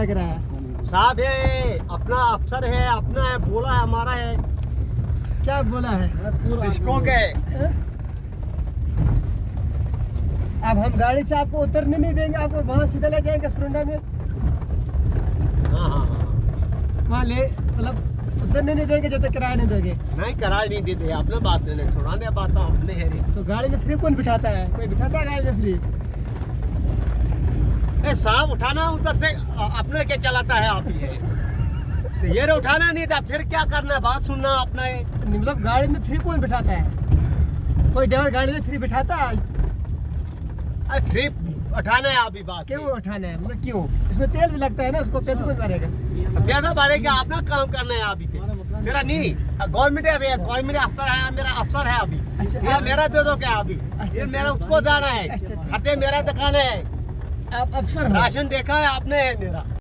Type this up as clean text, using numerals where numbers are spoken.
लग रहा है। साहब है, अपना अफसर है, अपना है, बोला है, हमारा है। क्या बोला है? किसको के? अब हम गाड़ी से आपको उतरने नहीं देंगे, आपको वहाँ सीधा ले जाएंगे सुरंडा में। हाँ हाँ हाँ, वहाँ ले मतलब उतरने नहीं देंगे जब तक किराया नहीं देंगे। नहीं करार नहीं देते, अपने बात नहीं छोड़ाने बात अपने है रे। तो गाड़ी में फ्री कौन बिठाता है? कोई बिठाता है गाड़ी में फ्री? ए साहब उठाना उधर से अपने के चलाता है आप ये। तो ये रे उठाना नहीं था, फिर क्या करना है, बात सुनना अपना है। मतलब गाड़ी में फ्री कौन बिठाता है? कोई ड्राइवर गाड़ी में फ्री बिठाता है? फ्री उठाना है अभी बात। क्यों उठाना है? मतलब क्यों? इसमें तेल भी लगता है ना, उसको पैसे कौन भरेगा? पैसा भरेगा, अपना काम करना है अभी। मेरा नहीं, गवर्नमेंट है, गवर्नमेंट अफसर है, मेरा अफसर है अभी। अच्छा, ये मेरा दे दो क्या अभी? अच्छा, ये मेरा उसको जाना है। अच्छा, ठीक। खट्टे मेरा दुकान है, आप अफसर हो? राशन देखा है आपने है मेरा।